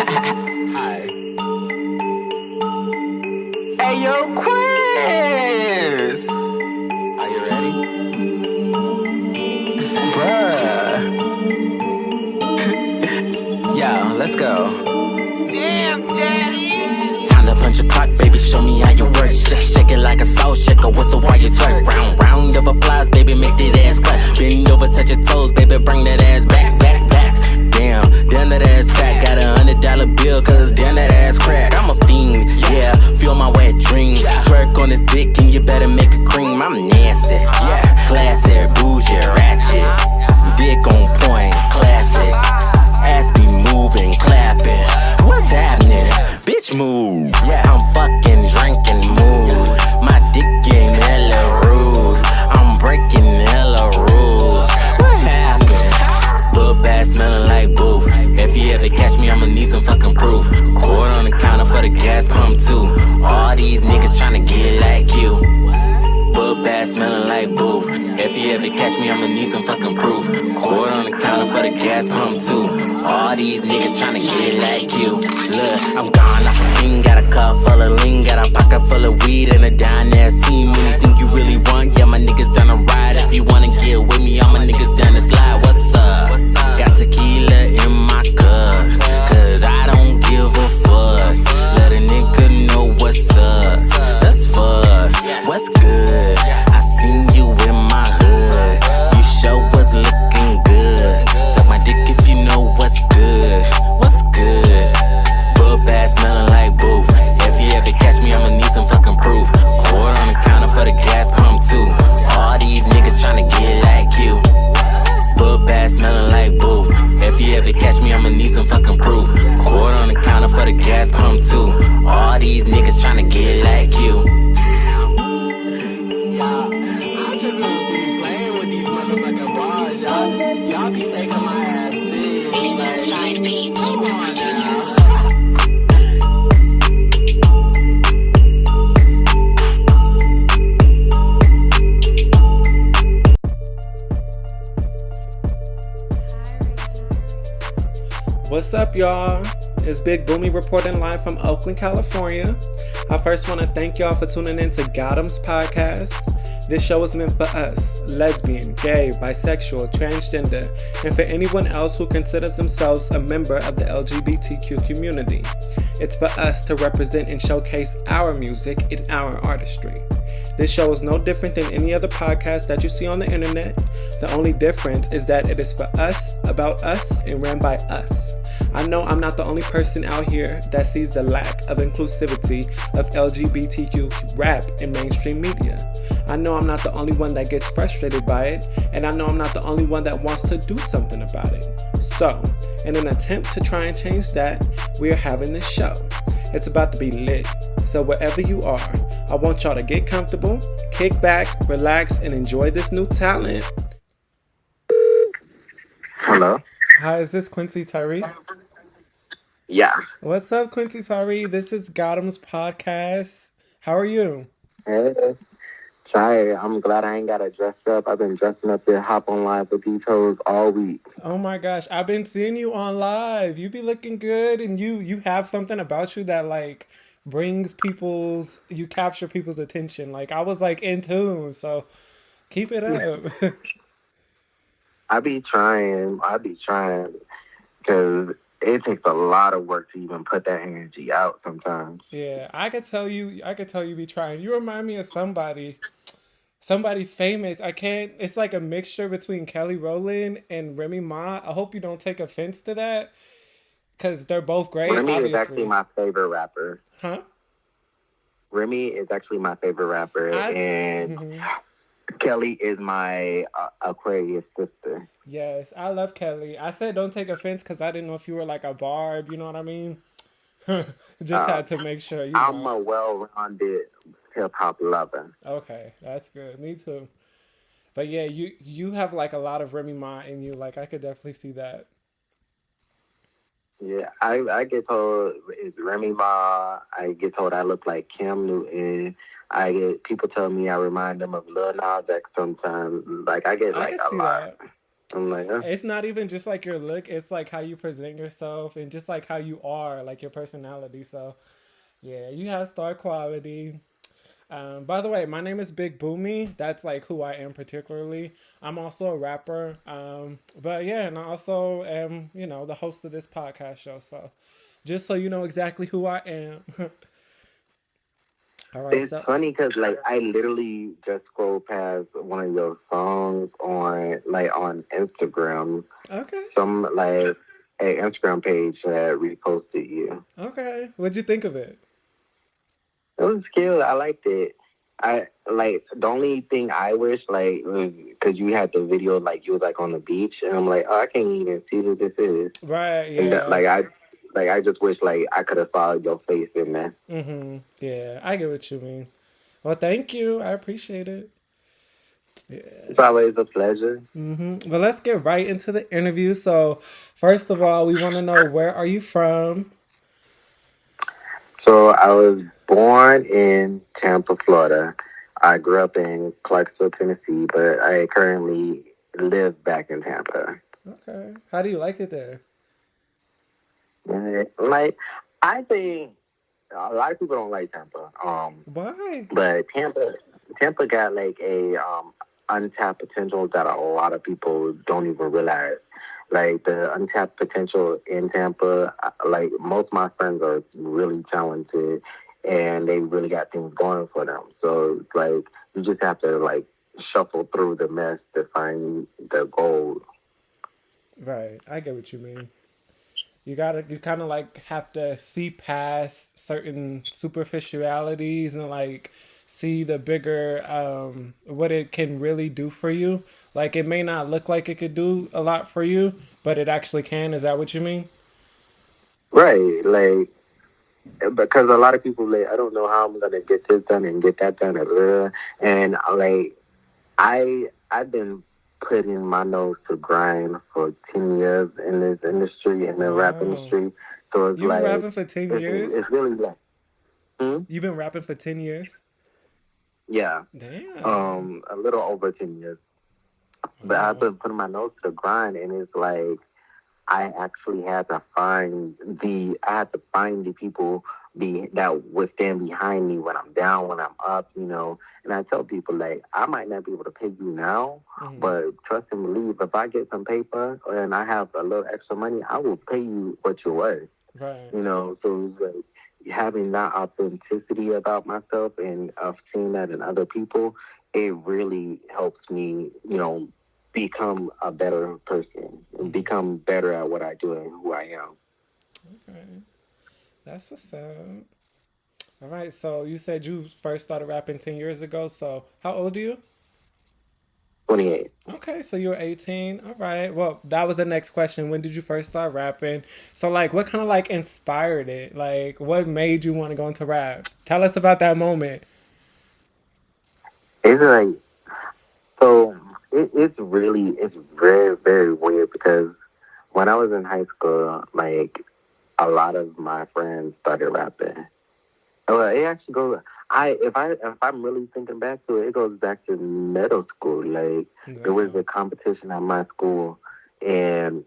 Hi. Hey, yo, Quiz! Are you ready? Bruh. Yo, let's go. Damn, daddy! Time to punch a clock, baby, show me how you work. Shake it like a soul shaker, whistle while you twerk. Round of applause, baby, make that ass clap. Bend over, touch your toes, baby, bring that ass back. Damn that ass fat. Got $100 bill, cause damn that ass crack. I'm a fiend, yeah, feel my wet dream. Twerk on this dick and you better make a cream. I'm nasty, yeah, classy, bougie, ratchet. Dick on point, classic. Ass be moving, clapping. What's happening? Bitch move. I'm fucking drinking mood. My dick game hella rude. I'm breaking hella rules. What happened? Little bad smelling like booth. If you ever catch me, I'ma need some fucking proof. Cord on the counter for the gas pump too. All these niggas tryna get like you. Little bad smelling like booth. If you ever catch me, I'ma need some fucking proof. Cord on the counter for the gas pump too. All these niggas tryna get like you. Look, I'm gone off a ring. Got a cup full of lean. Got a pocket full of weed and a dime there. See me, anything you really want. Yeah, my niggas down to ride. If you wanna get with me, all my niggas down to slide. What's up? Got tequila in my cup, cause I don't give a fuck. Let a nigga know what's up. That's fuck. What's good? I seen you in my hood. You sure was looking good. Suck my dick if you know what's good. What's good? Bull bad smelling like booth. If you ever catch me, I'ma need some fucking proof. Cord on the counter for the gas pump too. All these niggas tryna get like you. Bull bad smelling like booth. If you ever catch me, I'ma need some fucking proof. Cord on the counter for the gas pump too. All these niggas tryna get like you. I just must be playing with these motherfucking bars, y'all be taking my ass serious. Eastside Beats, producer. What's up, y'all? It's Big Boomy reporting live from Oakland, California. I first want to thank y'all for tuning in to Gotham's podcast. This show is meant for us, lesbian, gay, bisexual, transgender, and for anyone else who considers themselves a member of the LGBTQ community. It's for us to represent and showcase our music and our artistry. This show is no different than any other podcast that you see on the internet. The only difference is that it is for us, about us, and ran by us. I know I'm not the only person out here that sees the lack of inclusivity of LGBTQ rap in mainstream media. I know I'm not the only one that gets frustrated by it, and I know I'm not the only one that wants to do something about it. So, in an attempt to try and change that, we are having this show. It's about to be lit. So wherever you are, I want y'all to get comfortable, kick back, relax, and enjoy this new talent. Hello? Hi, is this Quincy Tyree? Yeah. What's up, Quincy Tyree? This is Gotham's podcast. How are you? Hey. Sorry, I'm glad I ain't got to dress up. I've been dressing up to hop on live with these hoes all week. Oh my gosh, I've been seeing you on live. You be looking good, and you have something about you that like you capture people's attention. Like I was like in tune, so keep it up. I be trying, because it takes a lot of work to even put that energy out sometimes. Yeah, I could tell you be trying. You remind me of somebody famous. It's like a mixture between Kelly Rowland and Remy Ma. I hope you don't take offense to that, because they're both great. Remy obviously. is actually my favorite rapper. Huh? Remy is actually my favorite rapper, and Kelly is my Aquarius sister. Yes, I love Kelly. I said don't take offense because I didn't know if you were like a barb, you know what I mean? Just had to make sure. I'm a well-rounded hip-hop lover. Okay, that's good. Me too. But yeah, you have like a lot of Remy Ma in you. Like I could definitely see that. Yeah, I get told it's Remy Ma. I get told I look like Cam Newton. People tell me I remind them of Lil Nas X sometimes. Like I get like a lot. That. I'm like, It's not even just like your look, it's like how you present yourself and just like how you are, like your personality. So yeah, you have star quality. By the way, my name is Big Boomy. That's like who I am particularly. I'm also a rapper. But yeah, and I also am, the host of this podcast show. So just so you know exactly who I am. All right, it's so funny because like I literally just scrolled past one of your songs on Instagram. okay, Some like a Instagram page that reposted you. okay. What'd you think of it? It was cute. I liked it. I like the only thing I wish like because you had the video like you was like on the beach and I'm like, oh, I can't even see who this is. Right, And that, yeah. I just wish like I could have saw your face in there. Yeah, I get what you mean. Well, thank you. I appreciate it. Yeah. It's always a pleasure. Well, let's get right into the interview. So, first of all, we want to know, where are you from? So I was born in Tampa, Florida. I grew up in Clarksville, Tennessee, but I currently live back in Tampa. Okay. How do you like it there? Like I think a lot of people don't like Tampa. Why? But Tampa got like a untapped potential that a lot of people don't even realize. Like the untapped potential in Tampa, like most of my friends are really talented and they really got things going for them. So it's like you just have to like shuffle through the mess to find the gold. Right. I get what you mean. You kind of like have to see past certain superficialities and like see the bigger, what it can really do for you. Like it may not look like it could do a lot for you, but it actually can. Is that what you mean? Right. Like because a lot of people like I don't know how I'm gonna get this done and get that done and like I've been putting my nose to grind for 10 years in this industry in the rap Wow. industry. So it's You've been like rapping for 10 years? it's really like You've been rapping for 10 years? yeah, Damn. a little over 10 years. But I've Wow. been putting my nose to the grind, and it's like I actually had to find the people that would stand behind me when I'm down, when I'm up, And I tell people like I might not be able to pay you now, Hmm. but trust and believe if I get some paper and I have a little extra money, I will pay you what you're worth. Right. So it's like having that authenticity about myself and of seeing that in other people, it really helps me, become a better person and Hmm. become better at what I do and who I am. Okay. That's what's up. All right. So you said you first started rapping 10 years ago. So how old are you? 28. Okay. So you were 18. All right. Well, that was the next question. When did you first start rapping? So, like, what kind of like inspired it? Like, what made you want to go into rap? Tell us about that moment. It's like, so it's very, very weird because when I was in high school, like, a lot of my friends started rapping. Well, it actually goes. If I'm really thinking back to it, it goes back to middle school. Like there was Damn. a competition at my school, and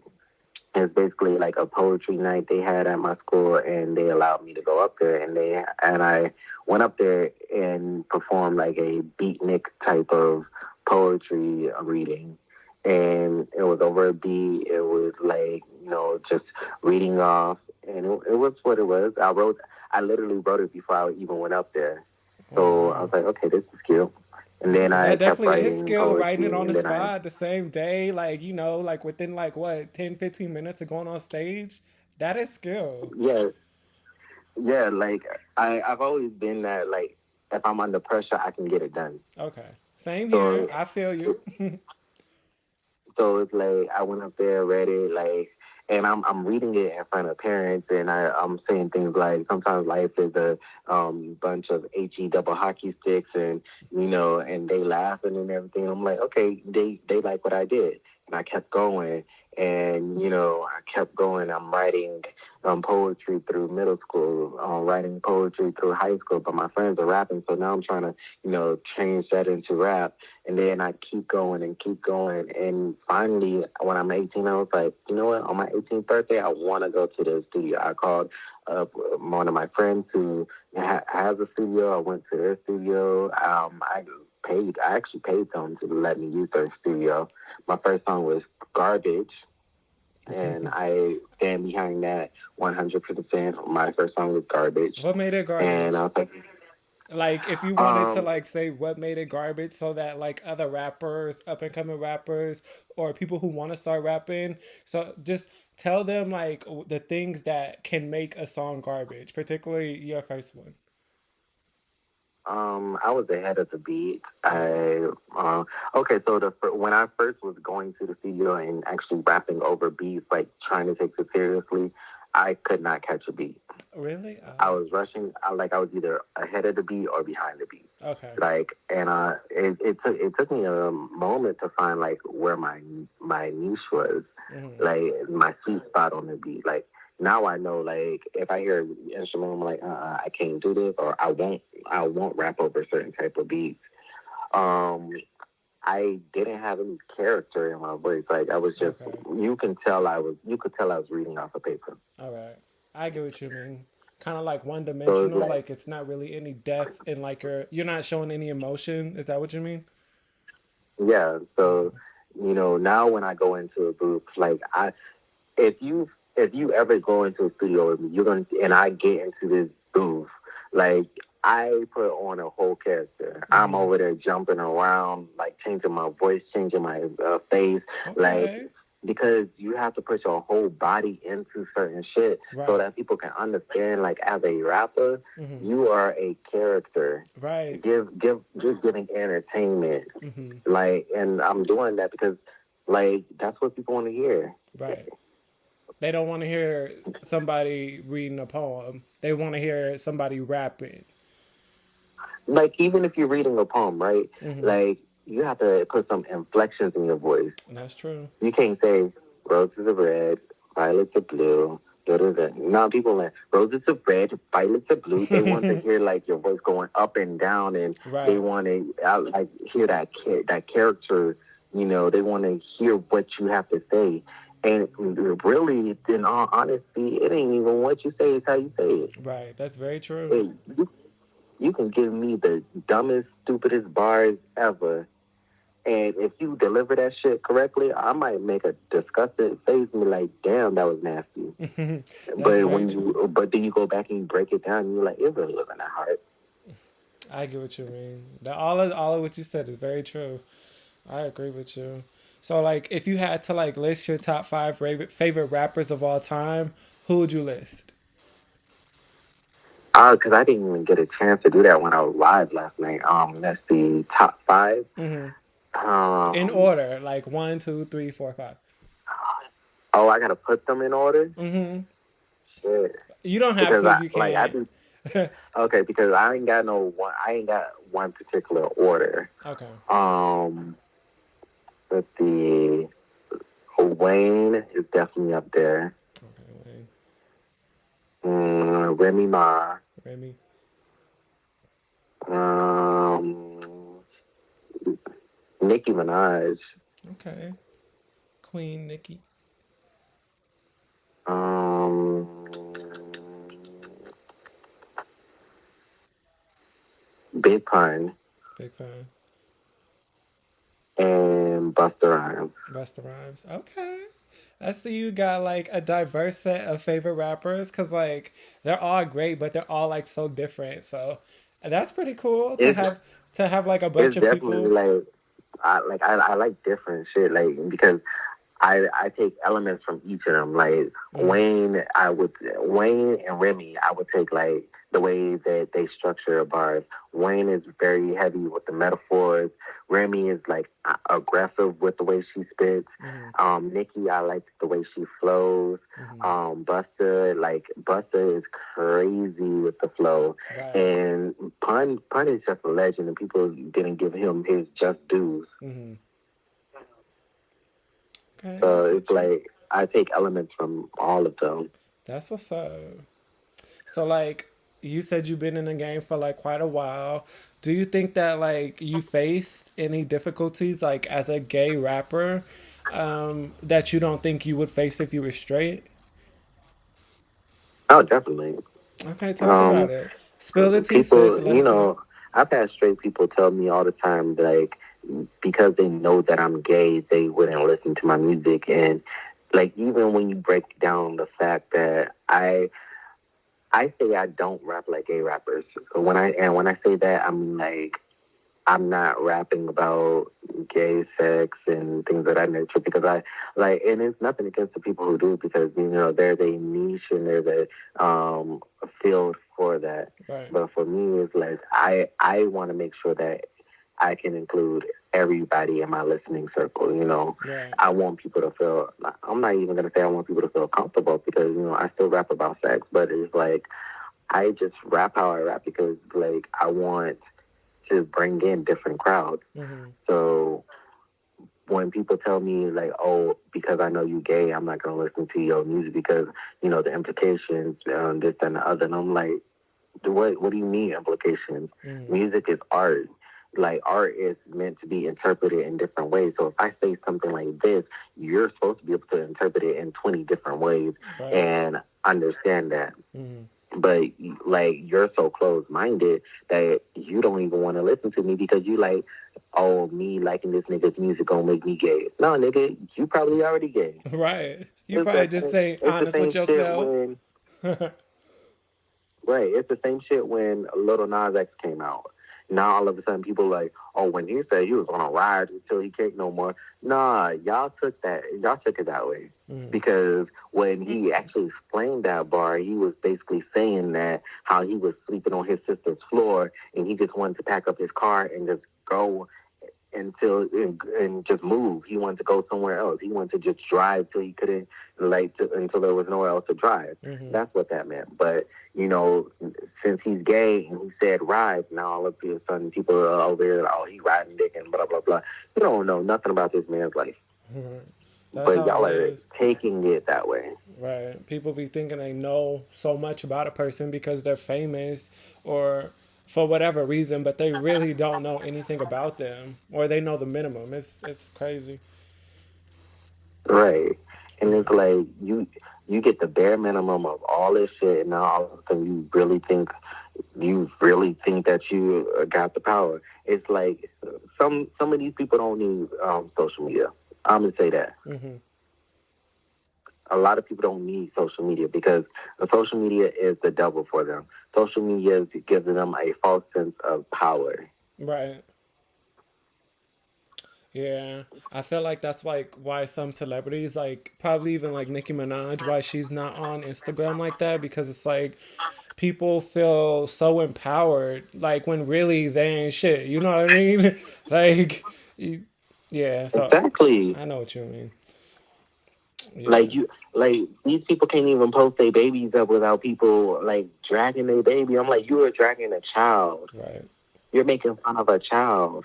it's basically like a poetry night they had at my school, and they allowed me to go up there, and I went up there and performed like a beatnik type of poetry reading, and it was over a beat. It was like just reading off, and it was what it was. I literally wrote it before I even went up there, Oh, so I was wow. like, okay, this is cute. And then Yeah, I that kept definitely is writing skill, writing it poetry, on the and then I spot the same day, like, like within like what, 10, 15 minutes of going on stage. That is skill. yeah. Yeah, like I've always been that like if I'm under pressure I can get it done. Okay. Same here. So I feel you. so it's like I went up there, read it, like and I'm reading it in front of parents and I'm saying things like sometimes life is a bunch of HE double hockey sticks and and they laughing and everything. I'm like, okay, they like what I did. And I kept going And, I kept going. I'm writing poetry through middle school, writing poetry through high school, but my friends are rapping. So now I'm trying to, change that into rap. And then I keep going and keep going. And finally, when I'm 18, I was like, you know what? On my 18th birthday, I want to go to the studio. I called up one of my friends who has a studio. I went to their studio. I actually paid them to let me use their studio. My first song was Garbage, and I stand behind that 100%. My first song was Garbage. What made it And garbage? I was Like, if you wanted to um, like say what made it garbage, so that like other rappers, up and coming rappers, or people who want to start rapping, so just tell them like the things that can make a song garbage, particularly your first one. I was ahead of the beat. Okay. Okay, so when I first was going to the studio and actually rapping over beats, like trying to take it seriously, I could not catch a beat. Really? I was rushing. I was either ahead of the beat or behind the beat. Okay. Like, and it took me a moment to find like where my niche was, Mm-hmm. like my sweet spot on the beat. Like now I know, like if I hear an instrument, I'm like, I can't do this, or I won't rap over certain type of beats. Um, I didn't have any character in my voice. Like I was just, Okay. you could tell I was reading off of paper. All right. I get what you mean. Kind of like one So it's dimensional, like, like it's not really any depth and like you're not showing any emotion. Is that what you mean? yeah. So, Mm-hmm. now when I go into a booth, like if you ever go into a studio with me, and I get into this booth, like I put on a whole character. I'm Mm-hmm. over there jumping around, like changing my voice, changing my face, like Okay. because you have to put your whole body into certain shit so Right. that people can understand. Like as a rapper, Mm-hmm. you are a character. Right. Just giving entertainment, Mm-hmm. like, and I'm doing that because like that's what people want to hear. Right. They don't want to hear somebody reading a poem. They want to hear somebody rapping. Like even if you're reading a poem, right? Mm-hmm. Like you have to put some inflections in your voice. And that's true. You can't say roses are red, violets are blue. Da, da, da. Now people like roses are red, violets are blue. They want to hear like your voice going up and down, and they Right. want to like hear that character. They want to hear what you have to say. And really, in all honesty, it ain't even what you say; it's how you say it. Right. That's very true. Hey, you can give me the dumbest, stupidest bars ever, and if you deliver that shit correctly, I might make a disgusted face and be like, "Damn, that was nasty." That's But very true. but then you go back and you break it down, and you're like, "It really wasn't that hard." I get what you mean. All of what you said is very true. I agree with you. So like if you had to like list your top five favorite rappers of all time, who would you list? Because I didn't even get a chance to do that when I was live last night. Let's see, top five. Mm-hmm. In Um, order, like one, two, three, four, five. oh, I gotta put them in order. Mm-hmm. Shit, You don't have because to if I you like I can't. do. Okay, because I ain't got no one. I ain't got one particular order. Okay. Um, let's see. Wayne is definitely up there. Okay, Wayne. Remy Ma. Remy. Um, Nicki Minaj. Okay. Queen Nikki. Um, Big Pun Big fan. and Busta Rhymes. Busta Rhymes. Okay. I see you got like a diverse set of favorite rappers because like they're all great, but they're all like so different. So that's pretty cool It's to have like a bunch it's of definitely people. like I like different shit like because I take elements from each of them. Like Mm-hmm. Wayne and Remy, I would take like the way that they structure their bars. Wayne is very heavy with the metaphors. Remy is like aggressive with the way she spits. Mm-hmm. Nikki, I like the way she flows. Mm-hmm. Buster is crazy with the flow. Right. And Pun is just a legend, and people didn't give him his just dues. Mm-hmm. Okay, I So it's get you. like I take elements from all of them. That's what's up. So like you said you've been in the game for like quite a while. Do you think that like you faced any difficulties like as a gay rapper that you don't think you would face if you were straight? Oh, definitely. Okay, talk about Um, it. Spill the tea, sis. People, Let us know. I've had straight people tell me all the time, like, because they know that I'm gay, they wouldn't listen to my music. And, like, even when you break down the fact that I say I don't rap like gay rappers. When I say that, I'm like, I'm not rapping about gay sex and things of that nature because I like, and it's nothing against the people who do because there's a niche and there's a field for that. Right. But for me, it's like I want to make sure that I can include everybody in my listening circle. Right. I want people to feel. I'm not even gonna say I want people to feel comfortable because I still rap about sex, but it's like I just rap how I rap because like I want to bring in different crowds. Mm-hmm. So when people tell me like, "Oh, because I know you gay, I'm not gonna listen to your music because the implications, this and the other," and I'm like, "What do you mean implications? Mm-hmm. Music is art. Like art is meant to be interpreted in different ways. So if I say something like this, you're supposed to be able to interpret it in 20 different ways Right. and understand that." Mm-hmm. But like you're so closed minded that you don't even want to listen to me because you like, oh, me liking this nigga's music gonna make me gay. No, nigga, you probably already gay. Right. You It's probably the just same. say It's the honest with same shit yourself. when right. It's the same shit when Little Nas X came out. Now all of a sudden people are like, oh, when he said he was gonna ride until he can't no more. Nah, y'all took that. Y'all took it that way Mm-hmm. because when he actually explained that bar, he was basically saying that how he was sleeping on his sister's floor and he just wanted to pack up his car and just go and just move. He wanted to go somewhere else. He wanted to just drive till he couldn't, until there was nowhere else to drive. Mm-hmm. That's what that meant. But since he's gay and he said ride, now all of a sudden people are over there, oh, he riding dick and blah blah blah. You don't know nothing about this man's life, Mm-hmm. That's but how it y'all are is. taking it that way. Right. People be thinking they know so much about a person because they're famous or for whatever reason, but they really don't know anything about them or they know the minimum. It's crazy. Right. And it's Right. like you get the bare minimum of all this shit, and now all of a sudden you really think that you got the power. It's like some of these people don't need social media. I'm gonna say that Mm-hmm. a lot of people don't need social media because the social media is the devil for them. Social media gives them a false sense of power. Right. Yeah. I feel like that's like why some celebrities like probably even like Nicki Minaj why she's not on Instagram like that because it's like people feel so empowered like when really they ain't shit. You know what I mean? like you, yeah, so Exactly. I know what you mean. Yeah. Like these people can't even post their babies up without people like dragging their baby. I'm like, you are dragging a child. Right. You're making fun of a child.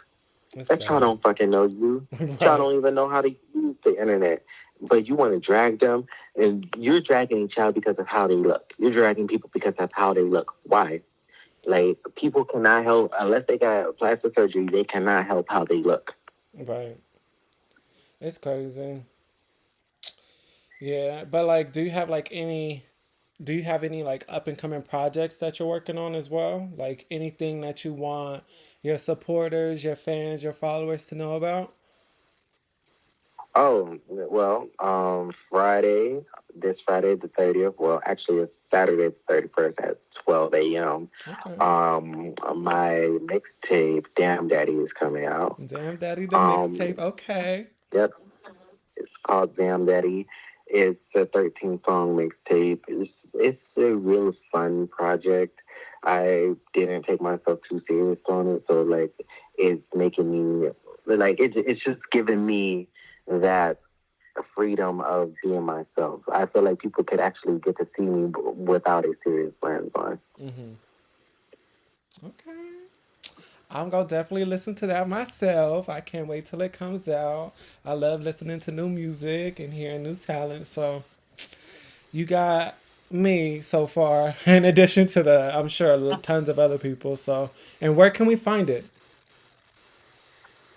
It's That child sad. don't fucking know you. That child right. don't even know how to use the internet. But you want to drag them, and you're dragging a child because of how they look. You're dragging people because of how they look. Why? Like people cannot help unless they got plastic surgery. They cannot help how they look. Right. It's crazy. Yeah, but like do you have any like up and coming projects that you're working on as well? Like anything that you want your supporters, your fans, your followers to know about? Oh well, this Friday the 30th. Well, actually, it's Saturday the 31st at 12 a.m. Okay. My mixtape, Damn Daddy, is coming out. Damn Daddy the Um, mixtape. Okay. yep, it's called Damn Daddy. It's a 13-song mixtape. It's a real fun project. I didn't take myself too serious on it, so like it's making me like it's just giving me that freedom of being myself. I feel like people could actually get to see me without a serious lens on. Mhm. Okay. I'm gonna definitely listen to that myself. I can't wait till it comes out. I love listening to new music and hearing new talent. So you got me so far, in addition to I'm sure, tons of other people. So, and where can we find it?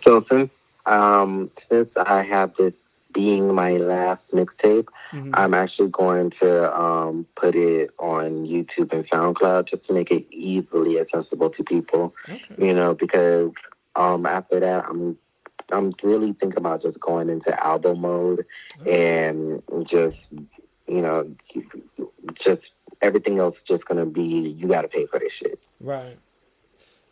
So since I have this being my last mixtape, Mm-hmm. I'm actually going to put it on YouTube and SoundCloud just to make it easily accessible to people. Okay. You know, because after that I'm really thinking about just going into album mode Okay. and just you know just everything else just gonna be you got to pay for this shit. Right.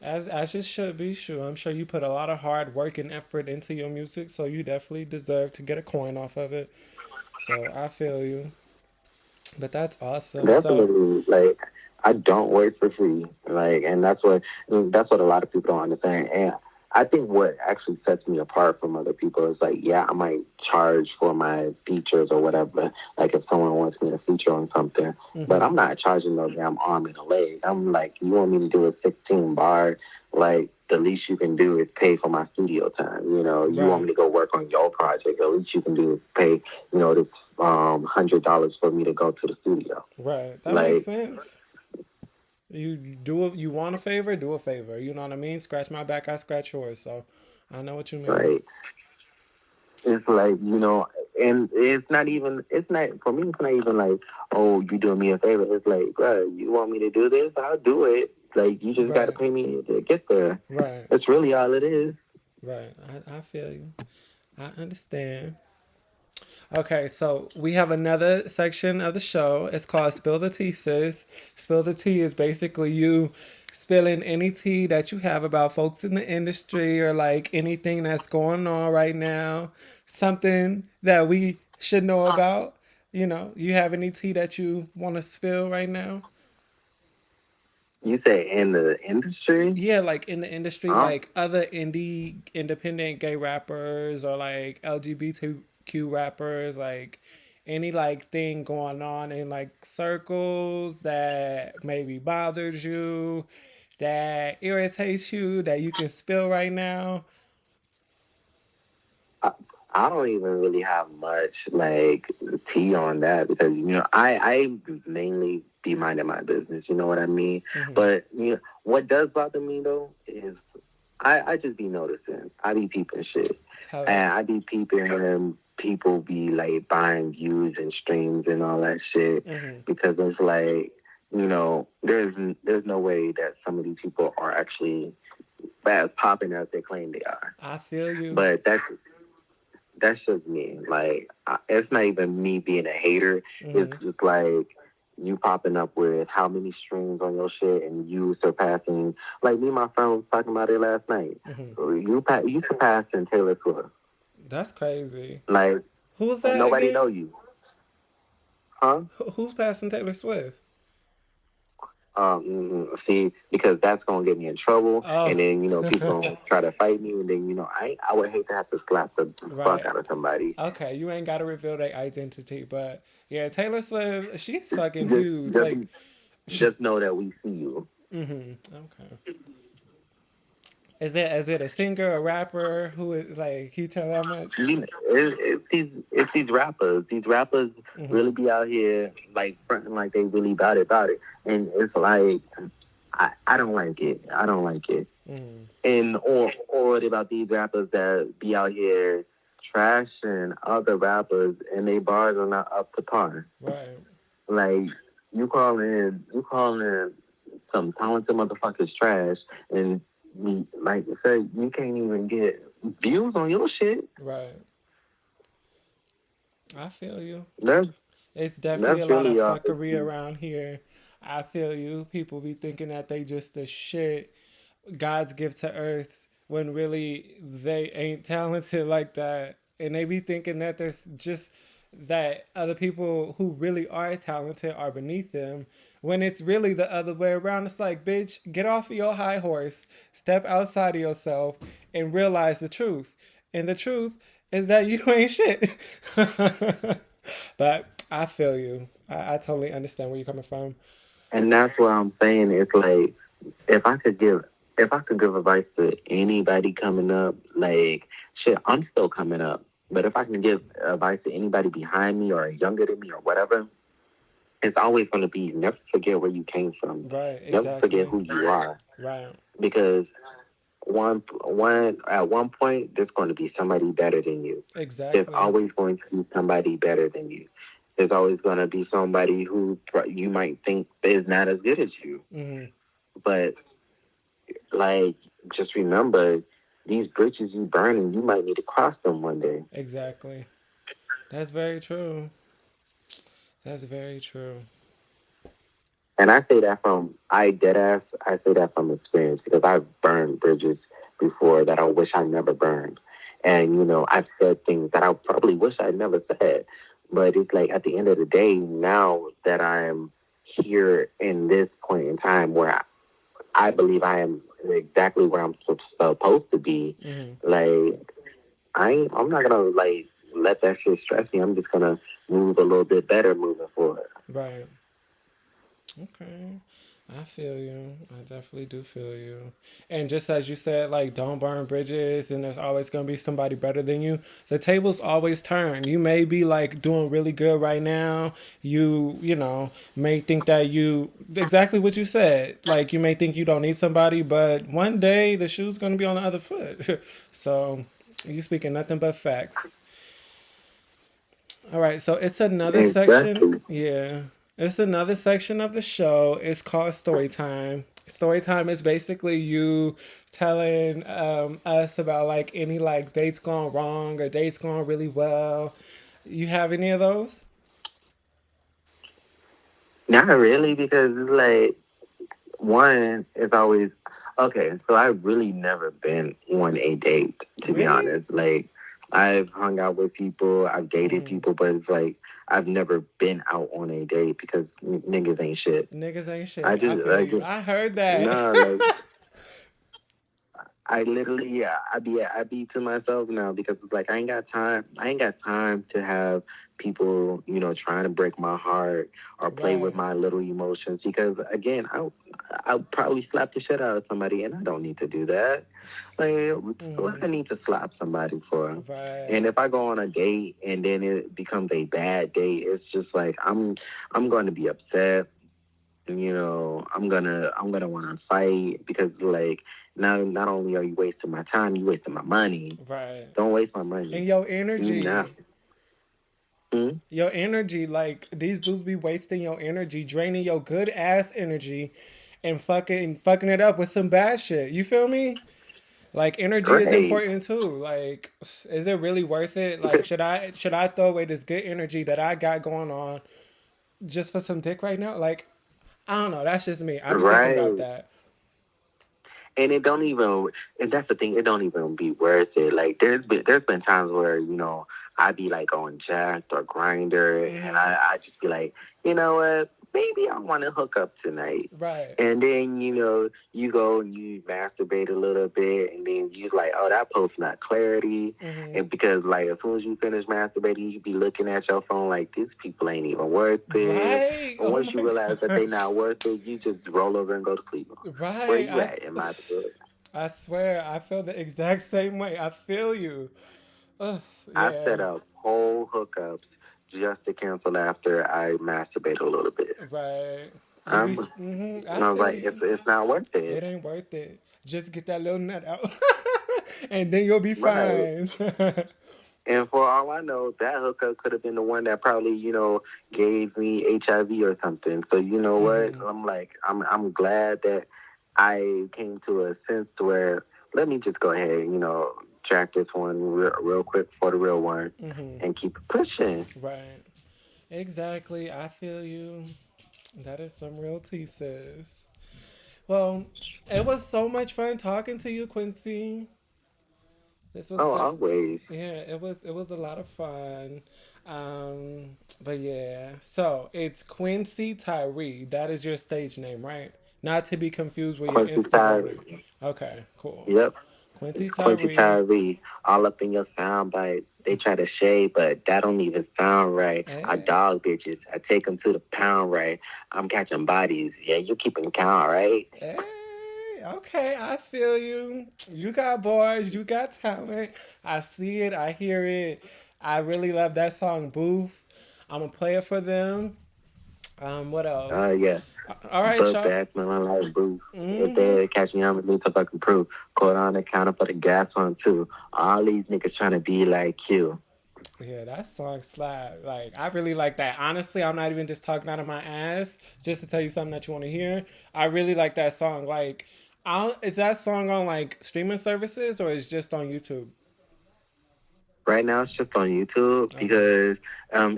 As it should be, sure. I'm sure you put a lot of hard work and effort into your music, so you definitely deserve to get a coin off of it. So I feel you. But that's awesome. So Definitely, like I don't work for free, like, and that's what a lot of people don't understand. And I think what actually sets me apart from other people is like, yeah, I might charge for my features or whatever. Like if someone wants me to feature on something, but mm-hmm. I'm not charging no damn arm and a leg. I'm like, you want me to do a 16 bar? Like the least you can do is pay for my studio time. You know, you want me Right. to go work on your project. The least you can do is pay, this $100 for me to go to the studio. Right. That makes Like, sense. You do it. You want a favor? Do a favor. You know what I mean? Scratch my back, I scratch yours. So I know what you mean. right. It's like, and it's not, for me, it's not even like, oh, you doing me a favor. It's like, bro, you want me to do this? I'll do it. Like, you just got to Right. pay me to get there. Right. That's really all it is. Right. I feel you. I understand. Okay, so we have another section of the show. It's called Spill the Tea, sis. Spill the Tea is basically you spilling any tea that you have about folks in the industry or like anything that's going on right now, something that we should know about. You have any tea that you want to spill right now? You say in the industry? Yeah, like in the industry, Huh? like other indie, independent gay rappers or like LGBTQ rappers, like any like thing going on in like circles that maybe bothers you, that irritates you, that you can spill right now. I, I don't even really have much like tea on that because I mainly be minding my business. You know what I mean? Mm-hmm. But what does bother me though is I just be noticing. I be peeping shit, Tell it. and I be peeping when people be like buying views and streams and all that shit Mm-hmm. because it's like there's no way that some of these people are actually as popping as they claim they are. I feel you. But that's just me. Like, it's not even me being a hater. It's Mm-hmm. just like you popping up with how many streams on your shit and you surpassing. Like me and my friend was talking about it last night. Mm-hmm. You surpassing Taylor Swift. That's crazy. Like Who's that nobody know again? you, huh? Who's passing Taylor Swift? See, because that's gonna get me in trouble, Oh, and then people gonna try to fight me, and then I would hate to have to slap the fuck right. out of somebody. Okay, you ain't gotta reveal their identity, but yeah, Taylor Swift, she's fucking Just huge. just Like, just know that we see you. okay. Is it a singer, a rapper who is like? Can you tell that much? It's these rappers. These rappers Mm-hmm. really be out here like fronting like they really about it, and it's like I don't like it. I don't like it. Mm-hmm. And or what about these rappers that be out here trashing other rappers and they bars are not up to par? Right. Like you calling some talented motherfuckers trash, and like I said, you can't even get views on your shit. Right. I feel you. That's It's definitely that's a lot of really all. fuckery around here. I feel you. People be thinking that they just the shit, God's gift to earth, when really they ain't talented like that. And they be thinking that there's just that other people who really are talented are beneath them, when it's really the other way around. It's like, bitch, get off of your high horse, step outside of yourself, and realize the truth. And the truth is that you ain't shit. But I feel you. I totally understand where you're coming from. And that's what I'm saying. It's like if I could give if I could give advice to anybody coming up, like shit, I'm still coming up. But if I can give advice to anybody behind me or younger than me or whatever, it's always going to be never forget where you came from. Right, Never forget exactly. who you are, Right, because one at one point there's going to be somebody better than you. There's exactly. always going to be somebody better than you. There's always going to be somebody who you might think is not as good as you. Hmm. But like, just remember, these bridges you burning, you might need to cross them one day. Exactly. That's very true. That's very true. And I say that from I dead ass. I say that from experience because I've burned bridges before that I wish I never burned, and I've said things that I probably wish I never said. But it's like at the end of the day, now that I'm here in this point in time where I believe I am exactly where I'm supposed to be, Hmm. like I'm not gonna like let that shit stress me. I'm just gonna move a little bit better moving forward. Right. Okay. I feel you. I definitely do feel you. And just as you said, like, don't burn bridges and there's always going to be somebody better than you. The tables always turn. You may be like doing really good right now. May think that exactly what you said. Like, you may think you don't need somebody, but one day the shoe's going to be on the other foot. So, you speaking nothing but facts. All right, so it's another section. Exactly. Yeah, it's another section of the show. It's called story time. Story time is basically you telling us about like any like dates gone wrong or dates going really well. You have any of those? Not really, because it's like one is always okay. So I've really never been on a date, to be Really? honest. Like I've hung out with people, I've dated Mm. people, but it's like I've never been out on a date because niggas ain't shit. Niggas ain't I shit. I just, feel I you. just, I heard that. no, like I literally, yeah, I be to myself now because it's like I ain't got time. I ain't got time to have people, trying to break my heart or play with Right. my little emotions. Because again, I'll probably slap the shit out of somebody, and I don't need to do that. Like, what I Mm. need to slap somebody for? And Right. if I go on a date and then it becomes a bad date, it's just like I'm going to be upset. I'm gonna want to fight because like now not only are you wasting my time, you wasting my money. Right. Don't waste my money. And your Do not. energy. Hmm? Your energy, like these dudes be wasting your energy, draining your good ass energy, and fucking it up with some bad shit. You feel me? Like energy is Right. important too. Like, is it really worth it? Like, should I throw away this good energy that I got going on just for some dick right now? Like, I don't know. That's just me. I be thinking about Right. that. And it don't even. And that's the thing. It don't even be worth it. Like there's been times where I be like on Jacked or Grinder, and Hmm. I just be like, you know what? Maybe I want to hook up tonight. Right. And then you go and you masturbate a little bit, and then you like, oh, that post not clarity, Hmm. and because like as soon as you finish masturbating, you be looking at your phone like these people ain't even worth it. Right. And Oh once you my realize that they god. not worth it, you just roll over and go to sleep. Where Right. you at in my book? I swear, I feel the exact same way. I feel you. Ugh, I've yeah. set up whole hookups just to cancel after I masturbate a little bit. Right. You be. Um, I I was feel like, you. it's not worth It it. ain't worth it. Just get that little nut out, and then you'll be Right. fine. And for all I know, that hookup could have been the one that probably, gave me HIV or something. So you know what? Hmm. I'm like, I'm glad that I came to a sense where let me just go ahead, track this one real quick for the real one, Hmm. and keep pushing. Right. Exactly. I feel you. That is some real tea, sis. Well, it was so much fun talking to you, Quincy. This was Oh, the always. Yeah, it was a lot of fun. But yeah. So it's Quincy Tyree. That is your stage name, right? Not to be confused with your Quincy Instagram name. Tyree. Okay, cool. Yep. Quincy It's Quincy Tyree. Tyree. All up in your sound bites. They try to shade, but that don't even sound right. I Hey, dog bitches. I take them to the pound right. I'm catching bodies. Yeah, you keeping count, right? hey, Okay, I feel you. You got bars, you got talent. I see it, I hear it. I really love that song, Booth. I'm gonna play it for them. What else? Yeah. All right, Book y'all. that, smelling like booth. If Mm-hmm. they catch me, I'm gonna need to fucking proof. Caught on the counter for the gas one too. All these niggas trying to be like you. Yeah, that song slap. Like, I really like that. Honestly, I'm not even just talking out of my ass just to tell you something that you want to hear. I really like that song. Like, is that song on like streaming services or is just on YouTube? Right now, it's just on YouTube Okay. because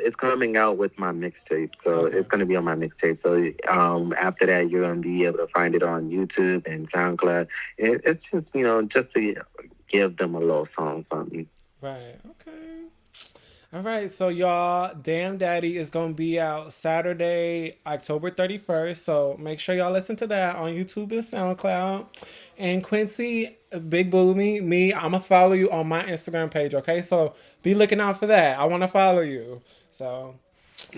it's coming out with my mixtape, so Okay. it's gonna be on my mixtape. So after that, you're gonna be able to find it on YouTube and SoundCloud. It's just just to give them a little song from me. Right. Okay. All right, so y'all, Damn Daddy is gonna be out Saturday, October 31st. So make sure y'all listen to that on YouTube and SoundCloud. And Quincy, Big Boomy, me, I'ma follow you on my Instagram page, okay? So be looking out for that. I wanna follow you. So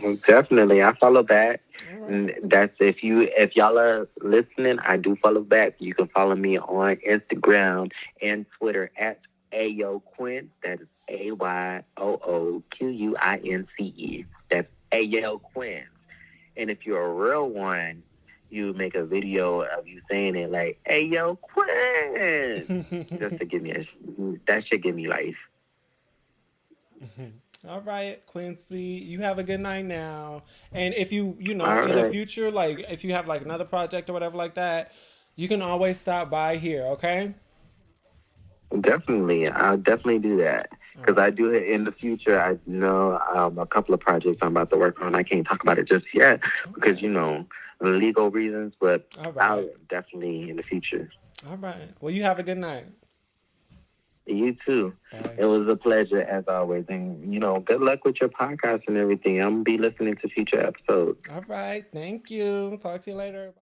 Well, definitely, I follow back. all And right. that's if y'all are listening, I do follow back. You can follow me on Instagram and Twitter at AyoQuince. That is AYOOQUINCE. That's AyoQuince. And if you're a real one, you make a video of you saying it like Ayo Quince, just to give me that should give me life. All right, Quincy, you have a good night now. And if you know, All in the right. future, like if you have like another project or whatever like that, you can always stop by here, okay? Definitely, I'll definitely do that All because I right. do it in the future. I know a couple of projects I'm about to work on. I can't talk about it just yet because Okay. legal reasons, but All I'll right. definitely in the future. All right. Well, you have a good night. You too. Bye. It was a pleasure as always, and good luck with your podcast and everything. I'm gonna be listening to future episodes. All right. Thank you. Talk to you later.